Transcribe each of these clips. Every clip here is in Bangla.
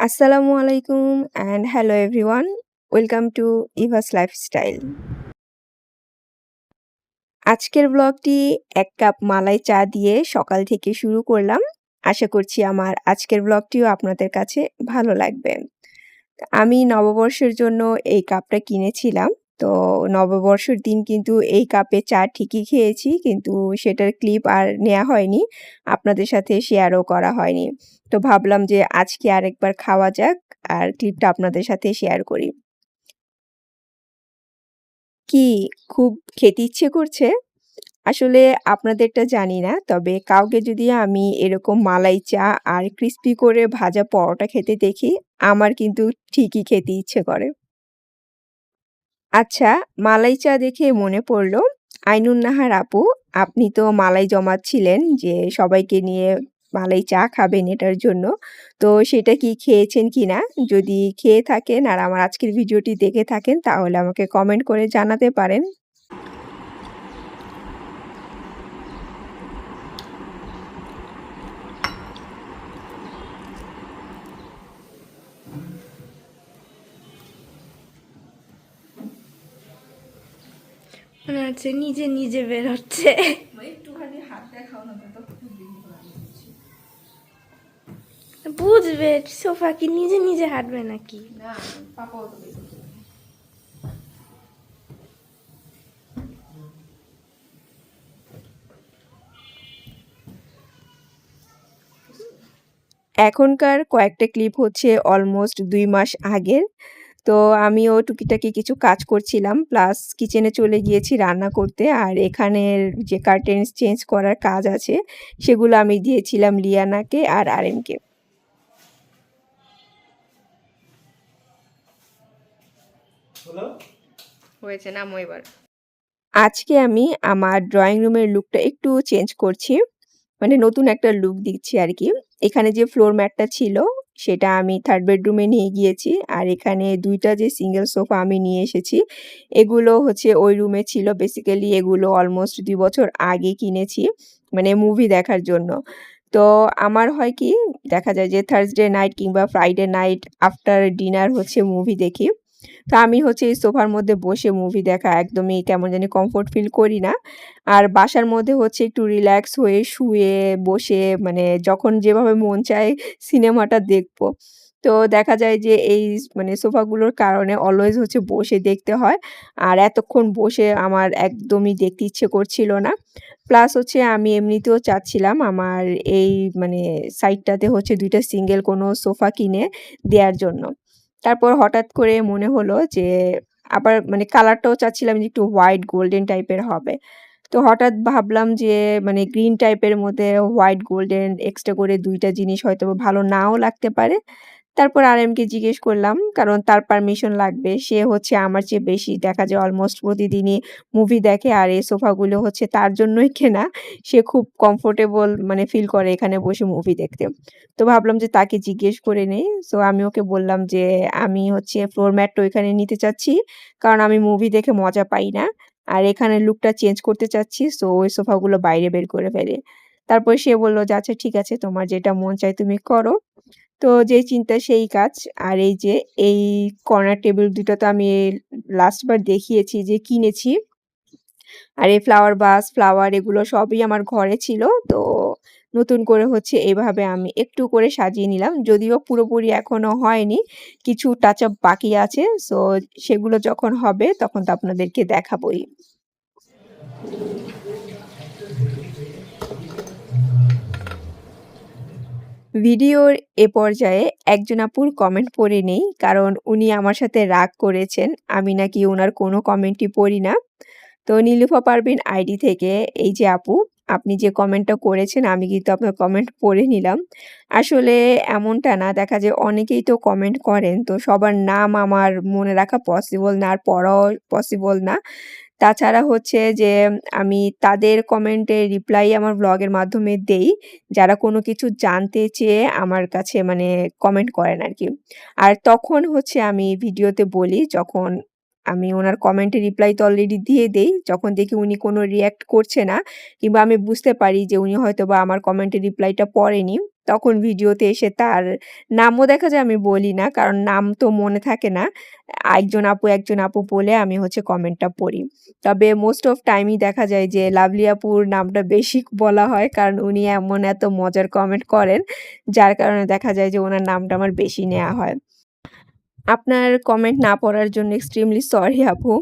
আসসালামু আলাইকুম and hello everyone. Welcome to Eva's lifestyle. আজকের ব্লগটি ১ কাপ মালাই চা দিয়ে সকাল থেকে শুরু করলাম। আশা করছি আমার আজকের ব্লগটিও আপনাদের কাছে ভালো লাগবে। আমি নববর্ষের জন্য এই কাপটা কিনেছিলাম। তো নববর্ষের দিন কিন্তু এই কাপে চা ঠিকই খেয়েছি, কিন্তু সেটার ক্লিপ আর নেয়া হয়নি। আপনাদের সাথে শেয়ারও করা হয়নি। তো ভাবলাম যে আজকে আরেকবার খাওয়া যাক আর ক্লিপটা আপনাদের সাথে শেয়ার করি। কি খুব খেতে ইচ্ছে করছে? আসলে আপনাদেরটা জানি না। তবে কাউকে যদি আমি এরকম মালাই চা আর ক্রিসপি করে ভাজা পরোটা খেতে দেখি, আমার কিন্তু ঠিকই খেতে ইচ্ছে করে। আচ্ছা, মালাই চা দেখে মনে পড়ল, আইনুন নাহার আপু, আপনি তো মালাই জমাচ্ছিলেন যে সবাইকে নিয়ে মালাই চা খাবেন এটার জন্য। তো সেটা কি খেয়েছেন কিনা? যদি খেয়ে থাকেন আর আমার আজকের ভিডিওটি দেখে থাকেন তাহলে আমাকে কমেন্ট করে জানাতে পারেন। মনে হচ্ছে নিজে নিজে বের হচ্ছে। একটুখানি হাত দেখাও না তো খুব বেশি করে আমি বলছি। বুঝবে সোফা কি নিজে নিজে হাঁটবে নাকি? না, পাপাও তো বের হচ্ছে। এখনকার কয়েকটা ক্লিপ হচ্ছে অলমোস্ট ২ মাস আগের। তো আমিও টুকিটাকি কিছু কাজ করছিলাম। প্লাস কিচেনে চলে গিয়েছি রান্না করতে। আর এখানের যে কার্টেন্স চেঞ্জ করার কাজ আছে, সেগুলো আমি দিয়েছিলাম লিয়ানাকে আর আরেমকে। হয়েছে, নামো এবার। আজকে আমি আমার ড্রয়িং রুমের লুকটা একটু চেঞ্জ করছি। মানে নতুন একটা লুক দিচ্ছি আরকি। এখানে যে ফ্লোর ম্যাটটা ছিল, সেটা আমি 3rd বেডরুমে নিয়ে গিয়েছি। আর এখানে ২ টা যে সিঙ্গেল সোফা আমি নিয়ে এসেছি, এগুলো হচ্ছে ওই রুমে ছিল। বেসিক্যালি এগুলো অলমোস্ট ২ বছর আগে কিনেছি, মানে মুভি দেখার জন্য। তো আমার হয় কি, দেখা যায় যে থার্সডে নাইট কিংবা ফ্রাইডে নাইট আফটার ডিনার হচ্ছে মুভি দেখি। তো আমি হচ্ছে এই সোফার মধ্যে বসে মুভি দেখা একদমই কেমন জানি কমফোর্ট ফিল করি না। আর বাসার মধ্যে হচ্ছে একটু রিল্যাক্স হয়ে শুয়ে বসে মানে যখন যেভাবে মন চায় সিনেমাটা দেখবো। তো দেখা যায় যে এই মানে সোফাগুলোর কারণে অলওয়েজ হচ্ছে বসে দেখতে হয়। আর এতক্ষণ বসে আমার একদমই দেখতে ইচ্ছে করছিল না। প্লাস হচ্ছে আমি এমনিতেও চাচ্ছিলাম আমার এই মানে সাইডটাতে হচ্ছে ২ টা সিঙ্গেল কোনো সোফা কিনে দেয়ার জন্য। তারপর হঠাৎ করে মনে হলো যে আবার মানে কালারটাও চাচ্ছিলাম যে একটু হোয়াইট গোল্ডেন টাইপের হবে। তো হঠাৎ ভাবলাম যে মানে গ্রিন টাইপের মধ্যে হোয়াইট গোল্ডেন এক্সট্রা করে ২ টা জিনিস হয়তোবা ভালো নাও লাগতে পারে। তারপর আরএমকে জিজ্ঞেস করলাম, কারণ তার পারমিশন লাগবে। সে হচ্ছে আমার চেয়ে বেশি দেখা যায় অলমোস্ট প্রতিদিনই মুভি দেখে আর এই সোফাগুলো হচ্ছে তার জন্যই কেনা। সে খুব কমফোর্টেবল মানে ফিল করে এখানে বসে মুভি দেখতে। তো ভাবলাম যে তাকে জিজ্ঞেস করে নেই। সো আমি ওকে বললাম যে, "আমি হচ্ছে ফ্লোর ম্যাটটা ওইখানে নিতে চাচ্ছি। কারণ আমি মুভি দেখে মজা পাই না। আর এখানের লুকটা চেঞ্জ করতে চাচ্ছি। সো ওই সোফাগুলো বাইরে বের করে ফেলি।" তারপর সে বলল যে, "আচ্ছা ঠিক আছে, তোমার যেটা মন চায় তুমি করো।" তো যেই চিন্তা সেই কাজ। আর এই যে এই কর্নার টেবিল ২ টা তো আমি লাস্ট বার দেখিয়েছি যে কিনেছি। আর এই ফ্লাওয়ার ভাস, ফ্লাওয়ার এগুলো সবই আমার ঘরে ছিল। তো নতুন করে হচ্ছে এভাবে আমি একটু করে সাজিয়ে নিলাম। যদিও পুরোপুরি এখনো হয়নি। কিছু টাচ আপ বাকি আছে। সো সেগুলো যখন হবে তখন তো আপনাদেরকে দেখাবোই। ভিডিওর এ পর্যায়ে একজন আপুর কমেন্ট পড়ে নেই। কারণ উনি আমার সাথে রাগ করেছেন। আমি নাকি উনার কোনো কমেন্টই পড়ি না। তো নীলুফা পারভীন আইডি থেকে এই যে আপু, আপনি যে কমেন্টটা করেছেন আমি কিন্তু আপনার কমেন্ট পড়ে নিলাম। আসলে এমনটা না, দেখা যায় অনেকেই তো কমেন্ট করেন। তো সবার নাম আমার মনে রাখা পসিবল না আর পড়াও পসিবল না। তাছাড়া হচ্ছে যে আমি তাদের কমেন্টের রিপ্লাই আমার ব্লগের মাধ্যমে দেই, যারা কোনো কিছু জানতে চেয়ে আমার কাছে মানে কমেন্ট করেন আরকি। আর তখন হচ্ছে আমি ভিডিওতে বলি, যখন আমি উনার কমেন্টের রিপ্লাই তো অলরেডি দিয়ে দেই। যখন দেখি উনি কোনো রিঅ্যাক্ট করছে না কিংবা আমি বুঝতে পারি যে উনি হয়তোবা আমার কমেন্টের রিপ্লাইটা পড়েনি, তখন ভিডিওতে এসে তার নামও দেখা যায় আমি বলি না। কারণ নাম তো মনে থাকে না। একজন আপু বলে আমি হচ্ছে কমেন্টটা পড়ি। তবে মোস্ট অফ টাইমই দেখা যায় যে লাভলি আপুর নামটা বেশি বলা হয়। কারণ উনি এমন এত মজার কমেন্ট করেন, যার কারণে দেখা যায় যে উনার নামটা আমার বেশি নেয়া হয়। আপনার কমেন্ট না পড়ার জন্য এক্সট্রিমলি সরি আপু।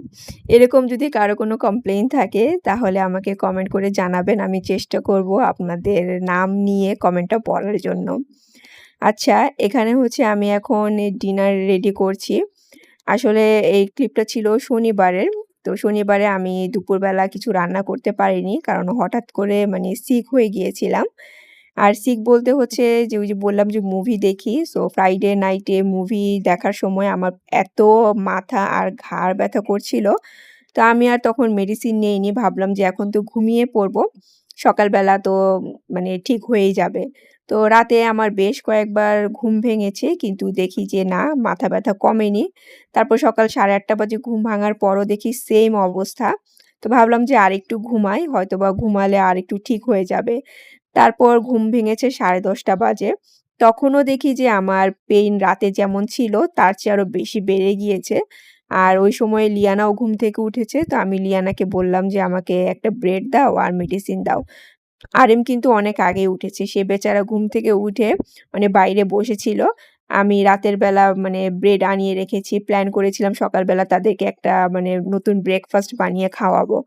এরকম যদি কারো কোনো কমপ্লেইন থাকে তাহলে আমাকে কমেন্ট করে জানাবেন। আমি চেষ্টা করব আপনাদের নাম নিয়ে কমেন্টটা পড়ার জন্য। আচ্ছা, এখানে হচ্ছে আমি এখন ডিনার রেডি করছি। আসলে এই ক্লিপটা ছিল শনিবারের। তো শনিবারে আমি দুপুরবেলা কিছু রান্না করতে পারিনি। কারণ হঠাৎ করে মানে সিক হয়ে গিয়েছিলাম। আর সিক বলতে হচ্ছে যে ওই যে বললাম যে মুভি দেখি। সো ফ্রাইডে নাইটে মুভি দেখার সময় আমার এত মাথা আর ঘাড় ব্যথা করছিল। তো আমি আর তখন মেডিসিন নেইনি। ভাবলাম যে এখন তো ঘুমিয়ে পড়বো। সকালবেলা তো মানে ঠিক হয়েই যাবে। তো রাতে আমার বেশ কয়েকবার ঘুম ভেঙেছে কিন্তু দেখি যে না মাথা ব্যথা কমেনি। তারপর সকাল 8:30 বাজে ঘুম ভাঙার পরও দেখি সেইম অবস্থা। তো ভাবলাম যে আরেকটু ঘুমাই হয়তোবা ঘুমালে আরেকটু ঠিক হয়ে যাবে। তারপর ঘুম ভেঙেছে 10:30 বাজে। তখনও দেখি যে আমার পেইন রাতে যেমন ছিল তার চেয়ে আরো বেশি বেড়ে গিয়েছে। আর ওই সময় লিয়ানাও ঘুম থেকে উঠেছে। তো আমি লিয়ানাকে বললাম যে, "আমাকে একটা ব্রেড দাও আর মেডিসিন দাও।" আরিম কিন্তু অনেক আগেই উঠেছে। সে বেচারা ঘুম থেকে উঠে মানে বাইরে বসেছিল। আমি রাতের বেলা মানে ব্রেড আনিয়ে রেখেছি। প্ল্যান করেছিলাম সকালবেলা তাদেরকে একটা মানে নতুন ব্রেকফাস্ট বানিয়ে খাওয়াবো।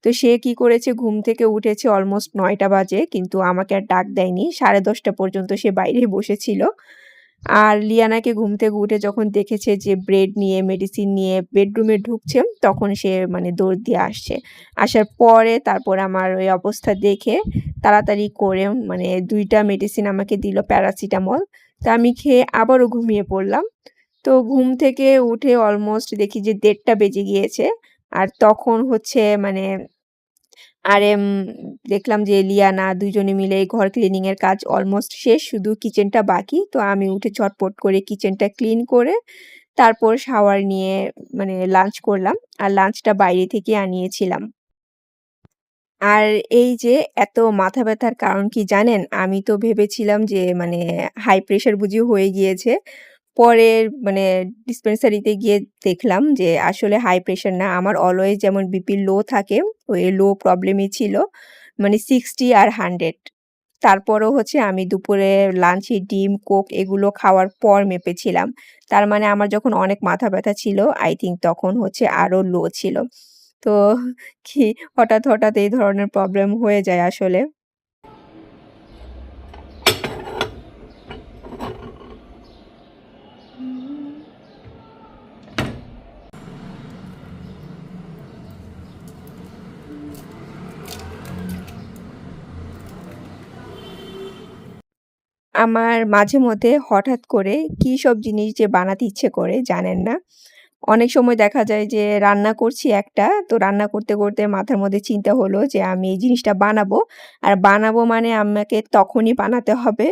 তো সে কি করেছে ঘুম থেকে উঠেছে অলমোস্ট ৯ঃ০০ বাজে কিন্তু আমাকে আর ডাক দেয়নি। 10:30 পর্যন্ত সে বাইরেই বসেছিল। আর লিয়ানাকে ঘুম থেকে উঠে যখন দেখেছে যে ব্রেড নিয়ে, মেডিসিন নিয়ে বেডরুমে ঢুকছে, তখন সে মানে দৌড় দিয়ে আসছে। আসার পরে তারপর আমার ওই অবস্থা দেখে তাড়াতাড়ি করে মানে ২ টা মেডিসিন আমাকে দিল প্যারাসিটামল। তো আমি খেয়ে আবারও ঘুমিয়ে পড়লাম। তো ঘুম থেকে উঠে অলমোস্ট দেখি যে ১:৩০ বেজে গিয়েছে। আর তখন হচ্ছে মানে আরেম দেখলাম যে লিয়ানা ২ জনে মিলে ঘর ক্লিনিং এর কাজ অলমোস্ট শেষ। শুধু কিচেনটা বাকি। তো আমি উঠে ঝটপট করে কিচেনটা ক্লিন করে তারপর শাওয়ার নিয়ে মানে লাঞ্চ করলাম। আর লাঞ্চটা বাইরে থেকে আনিয়েছিলাম। আর এই যে এত মাথা ব্যাথার কারণ কি জানেন? আমি তো ভেবেছিলাম যে মানে হাই প্রেশার বুঝি হয়ে গিয়েছে। পরে মানে ডিসপেন্সারিতে গিয়ে দেখলাম যে আসলে হাই প্রেশার না। আমার অলওয়েজ যেমন বিপি লো থাকে, ওই লো প্রবলেমই ছিল। মানে 60 আর 100 তারপরও হচ্ছে আমি দুপুরে লাঞ্চে ডিম, কোক এগুলো খাওয়ার পর মেপেছিলাম। তার মানে আমার যখন অনেক মাথা ব্যাথা ছিল, I think তখন হচ্ছে আরো লো ছিল। তো কি হঠাৎ এই ধরনের প্রবলেম হয়ে যায় আসলে। আমার মাঝে মধ্যে হঠাৎ করে কি সব জিনিস যে বানাতে ইচ্ছে করে জানেন না। অনেক সময় দেখা যায় যে রান্না করছি একটা, তো রান্না করতে মাথার মধ্যে চিন্তা হলো যে আমি এই জিনিসটা বানাবো। আর বানাবো মানে আমাকে তখনই বানাতে হবে।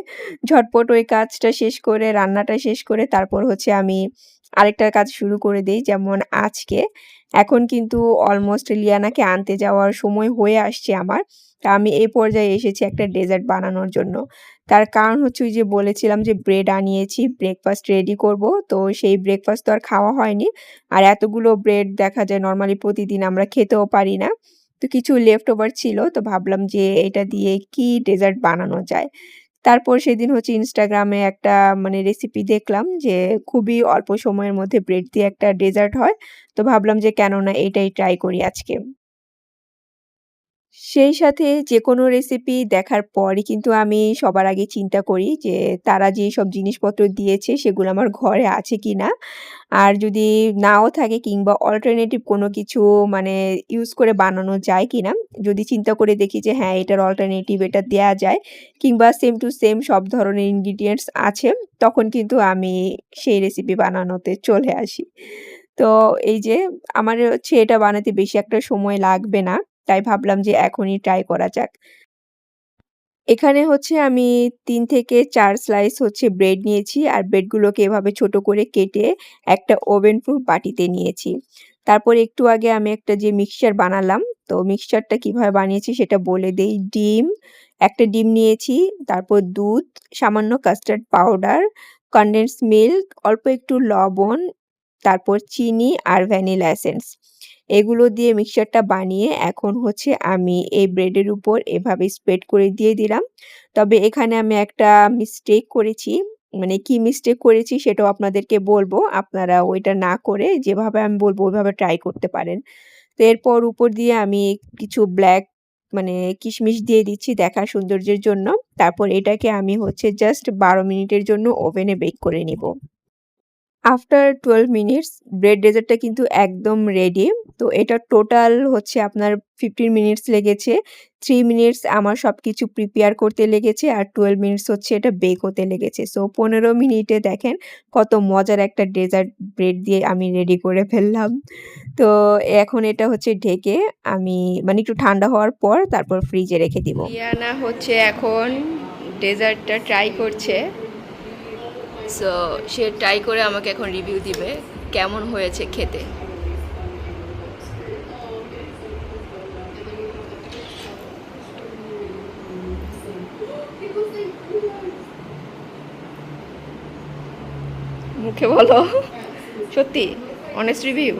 ঝটপট ওই কাজটা শেষ করে রান্নাটা শেষ করে তারপর হচ্ছে আমি আরেকটা কাজ শুরু করে দেই। যেমন আজকে এখন কিন্তু অলমোস্ট লিয়ানাকে আনতে যাওয়ার সময় হয়ে আসছে আমার। তা আমি এই পর্যায়ে এসেছি একটা ডেজার্ট বানানোর জন্য। তার কারণ হচ্ছে ওই যে বলেছিলাম যে ব্রেড আনিয়েছি, ব্রেকফাস্ট রেডি করব। তো সেই ব্রেকফাস্ট তো আর খাওয়া হয়নি। আর এতগুলো ব্রেড দেখা যায় নরমালি প্রতিদিন আমরা খেতেও পারি না। তো কিছু লেফট ওভার ছিল। তো ভাবলাম যে এটা দিয়ে কি ডেজার্ট বানানো যায়। তারপর সেদিন হচ্ছে Instagram এ একটা মানে রেসিপি দেখলাম যে খুবই অল্প সময়ের মধ্যে ব্রেড দিয়ে একটা ডেজার্ট হয়। তো ভাবলাম যে কেন না এটাই ট্রাই করি আজকে। সেই সাথে যেকোনো রেসিপি দেখার পরই কিন্তু আমি সবার আগে চিন্তা করি যে তারা যেসব জিনিসপত্র দিয়েছে সেগুলো আমার ঘরে আছে কিনা। আর যদি নাও থাকে কিংবা অল্টারনেটিভ কোনো কিছু মানে ইউজ করে বানানো যায় কিনা। যদি চিন্তা করে দেখি যে হ্যাঁ, এটার অল্টারনেটিভ এটা দেয়া যায় কিংবা সেম টু সেম সব ধরনের ইনগ্রিডিয়েন্টস আছে, তখন কিন্তু আমি সেই রেসিপি বানানোতে চলে আসি। তো এই যে আমার হচ্ছে এটা বানাতে বেশি একটা সময় লাগবে না। তাই ভাবলাম যে এখনই ট্রাই করা যাক। এখানে হচ্ছে আমি ৩ থেকে ৪ স্লাইস হচ্ছে ব্রেড নিয়েছি। আর ব্রেডগুলোকে এভাবে ছোট করে কেটে একটা ওভেন প্রুফ বাটিতে নিয়েছি। তারপর একটু আগে আমি একটা যে মিক্সচার বানালাম, তো মিক্সচারটা কিভাবে বানিয়েছি সেটা বলে দেই। একটা ডিম নিয়েছি, তারপর দুধ, সামান্য কাস্টার্ড পাউডার, কনডেন্সড মিল্ক, অল্প একটু লবণ, তারপর চিনি আর ভ্যানিলা এসেন্স। এগুলো দিয়ে মিক্সচারটা বানিয়ে এখন হচ্ছে আমি এই ব্রেডের উপর এভাবে স্প্রেড করে দিয়ে দিলাম। তবে এখানে আমি একটা মিস্টেক করেছি। মানে কি মিস্টেক করেছি সেটাও আপনাদেরকে বলবো। আপনারা ওইটা না করে যেভাবে আমি বলবো ওইভাবে ট্রাই করতে পারেন। তো এরপর উপর দিয়ে আমি কিছু ব্ল্যাক মানে কিশমিশ দিয়ে দিচ্ছি দেখার সৌন্দর্যের জন্য। তারপর এটাকে আমি হচ্ছে জাস্ট ১২ মিনিটের জন্য ওভেনে বেক করে নিবো। আফটার 12 মিনিটস ব্রেড ডেজার্টটা কিন্তু একদম রেডি। তো এটা টোটাল হচ্ছে আপনার 15 মিনিটস লেগেছে। 3 মিনিটস আমার সবকিছু প্রিপেয়ার করতে লেগেছে আর 12 মিনিটস হচ্ছে এটা বেক হতে লেগেছে। সো 15 মিনিটে দেখেন কত মজার একটা ডেজার্ট ব্রেড দিয়ে আমি রেডি করে ফেললাম। তো এখন এটা হচ্ছে ঢেকে আমি মানে একটু ঠান্ডা হওয়ার পর তারপর ফ্রিজে রেখে দিব। লিয়ানা হচ্ছে এখন ডেজার্টটা ট্রাই করছে। সো সে ট্রাই করে আমাকে এখন রিভিউ দিবে কেমন হয়েছে খেতে। মুখে বলো, সত্যি অনেস্ট রিভিউ।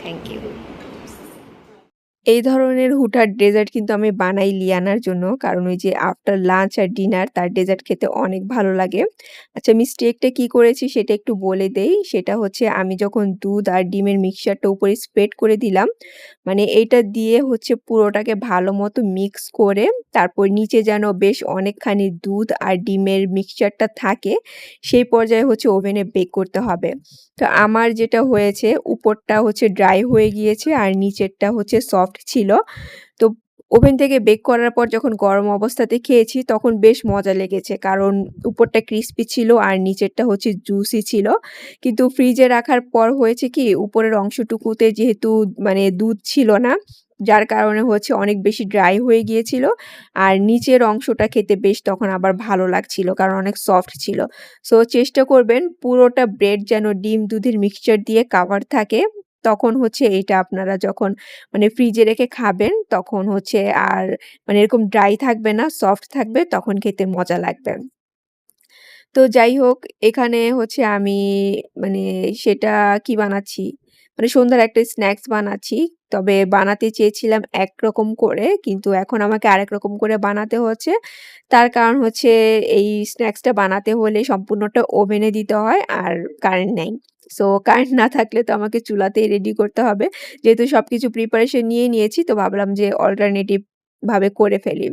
Thank you. এই ধরনের হুটহাট ডেজার্ট কিন্তু আমি বানাই লিয়ানার জন্য। কারণ ওই যে আফটার লাঞ্চ আর ডিনার তার ডেজার্ট খেতে অনেক ভালো লাগে। আচ্ছা মিস্টেকটা কি করেছি সেটা একটু বলে দেই। সেটা হচ্ছে আমি যখন দুধ আর ডিমের মিক্সচারটা উপরে স্প্রেড করে দিলাম, মানে এইটা দিয়ে হচ্ছে পুরোটাকে ভালোমতো মিক্স করে তারপর নিচে যেন বেশ অনেকখানি দুধ আর ডিমের মিক্সচারটা থাকে, সেই পর্যায়ে হচ্ছে ওভেনে বেক করতে হবে। তো আমার যেটা হয়েছে উপরটা হচ্ছে ড্রাই হয়ে গিয়েছে আর নিচেরটা হচ্ছে সফট ছিল। তো ওভেন থেকে বেক করার পর যখন গরম অবস্থাতে খেয়েছি তখন বেশ মজা লেগেছে। কারণ উপরটা ক্রিসপি ছিল আর নিচেরটা হচ্ছে জুসি ছিল। কিন্তু ফ্রিজে রাখার পর হয়েছে কি উপরের অংশটুকুতে যেহেতু মানে দুধ ছিল না, যার কারণে হচ্ছে অনেক বেশি ড্রাই হয়ে গিয়েছিল। আর নিচের অংশটা খেতে বেশ তখন আবার ভালো লাগছিল কারণ অনেক সফট ছিল। সো চেষ্টা করবেন পুরোটা ব্রেড যেন ডিম দুধের মিক্সচার দিয়ে কাভার থাকে। তখন হচ্ছে এটা আপনারা যখন মানে ফ্রিজে রেখে খাবেন তখন হচ্ছে আর মানে এরকম ড্রাই থাকবে না, সফট থাকবে তখন খেতে মজা লাগবে। তো যাই হোক এখানে হচ্ছে আমি মানে সেটা কি বানাচ্ছি? মানে সন্ধ্যার একটা স্ন্যাকস বানাচ্ছি। তবে বানাতে চেয়েছিলাম একরকম করে কিন্তু এখন আমাকে আরেক রকম করে বানাতে হচ্ছে। তার কারণ হচ্ছে এই স্ন্যাকসটা বানাতে হলে সম্পূর্ণটা ওভেনে দিতে হয় আর কারেন্ট নেই। সো কারেন্ট না থাকলে তো আমাকে চুলাতেই রেডি করতে হবে। যেহেতু সবকিছু প্রিপারেশন নিয়ে নিয়েছি তো ভাবলাম যে অল্টারনেটিভ ভাবে করে ফেলি।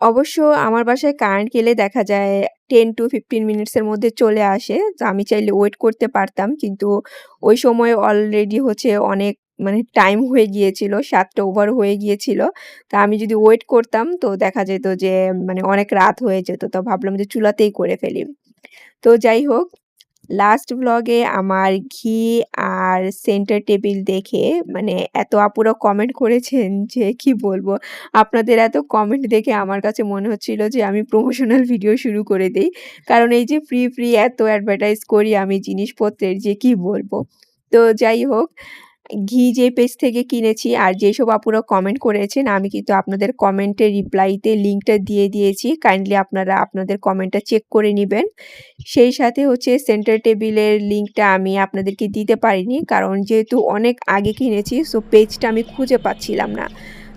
অবশ্য আমার বাসায় কারেন্ট গেলে দেখা যায় 10 to 15 মিনিটস এর মধ্যে চলে আসে। তো আমি চাইলে ওয়েট করতে পারতাম। কিন্তু ওই সময় অলরেডি হচ্ছে অনেক মানে টাইম হয়ে গিয়েছিল। ৭ টা ওভার হয়ে গিয়েছিল। তা আমি যদি ওয়েট করতাম তো দেখা যেত যে মানে অনেক রাত হয়ে যেত। তো ভাবলাম যে চুলাতেই করে ফেলি। তো যাই হোক লাস্ট ভ্লগে আমার ঘি আর সেন্টার টেবিল দেখে মানে এত আপুরা কমেন্ট করেছেন যে কি বলবো। আপনাদের এত কমেন্ট দেখে আমার কাছে মনে হচ্ছিল যে আমি প্রমোশনাল ভিডিও শুরু করে দেই। কারণ এই যে ফ্রি এত অ্যাডভার্টাইজ করি আমি জিনিসপত্রের যে কি বলবো। তো যাই হোক ঘি যে পেজ থেকে কিনেছি আর যেসব আপুরা কমেন্ট করেছেন আমি কিন্তু আপনাদের কমেন্টের রিপ্লাইতে লিঙ্কটা দিয়ে দিয়েছি। কাইন্ডলি আপনারা আপনাদের কমেন্টটা চেক করে নিবেন। সেই সাথে হচ্ছে সেন্টার টেবিলের লিঙ্কটা আমি আপনাদেরকে দিতে পারিনি। কারণ যেহেতু অনেক আগে কিনেছি সো পেজটা আমি খুঁজে পাচ্ছিলাম না।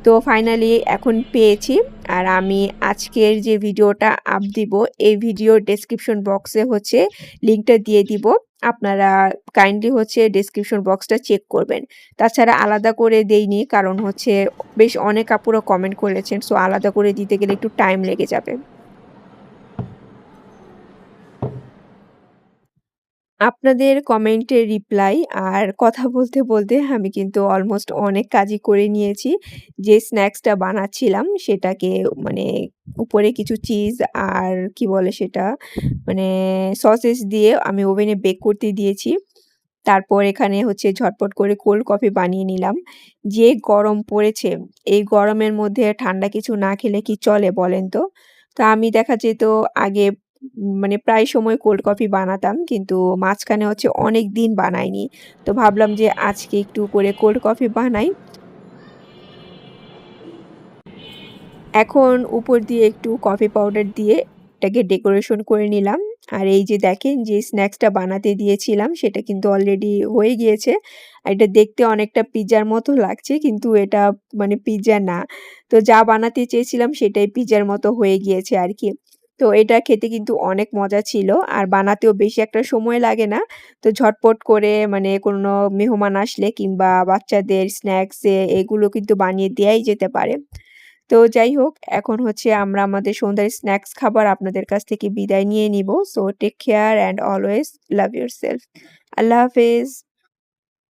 তো ফাইনালি এখন পেয়েছি। আর আমি আজকের যে ভিডিওটা দিব এই ভিডিওর ডেসক্রিপশন বক্সে হচ্ছে লিঙ্কটা দিয়ে দিব। আপনারা কাইন্ডলি হচ্ছে ডেসক্রিপশন বক্সটা চেক করবেন। তাছাড়া আলাদা করে দেইনি কারণ হচ্ছে বেশ অনেক আপুরা কমেন্ট করেছেন। সো আলাদা করে দিতে গেলে একটু টাইম লেগে যাবে। আপনাদের কমেন্টের রিপ্লাই আর কথা বলতে আমি কিন্তু অলমোস্ট অনেক কাজই করে নিয়েছি। যে স্ন্যাক্সটা বানাচ্ছিলাম সেটাকে মানে উপরে কিছু চিজ আর কি বলে সেটা মানে সসেস দিয়ে আমি ওভেনে বেক করতে দিয়েছি। তারপর এখানে হচ্ছে ঝটপট করে কোল্ড কফি বানিয়ে নিলাম। যে গরম পড়েছে, এই গরমের মধ্যে ঠান্ডা কিছু না খেলে কি চলে বলেন তো? তো আমি দেখা যেত আগে মানে প্রায় সময় কোল্ড কফি বানাতাম। কিন্তু মাঝখানে হচ্ছে অনেকদিন বানাইনি। তো ভাবলাম যে আজকে একটু করে কোল্ড কফি বানাই। এখন উপর দিয়ে একটু কফি পাউডার দিয়ে এটাকে ডেকোরেশন করে নিলাম। আর এই যে দেখেন যে স্ন্যাক্সটা বানাতে দিয়েছিলাম সেটা কিন্তু অলরেডি হয়ে গিয়েছে। আর এটা দেখতে অনেকটা পিজ্জার মতো লাগছে কিন্তু এটা মানে পিজ্জা না। তো যা বানাতে চেয়েছিলাম সেটাই পিজ্জার মতো হয়ে গিয়েছে আরকি। তো এটা খেতে কিন্তু অনেক মজা ছিল। আর বানাতেও বেশি একটা সময় লাগে না। তো ঝটপট করে মানে কোনো মেহমান আসলে কিংবা বাচ্চাদের স্ন্যাক্স এগুলো কিন্তু বানিয়ে দেয়াই যেতে পারে। তো যাই হোক, এখন হচ্ছে আমরা আমাদের সন্ধ্যার স্ন্যাকস খাবার আপনাদের কাছ থেকে বিদায় নিয়ে নিবো। So take care and always love yourself. আল্লাহ হাফেজ।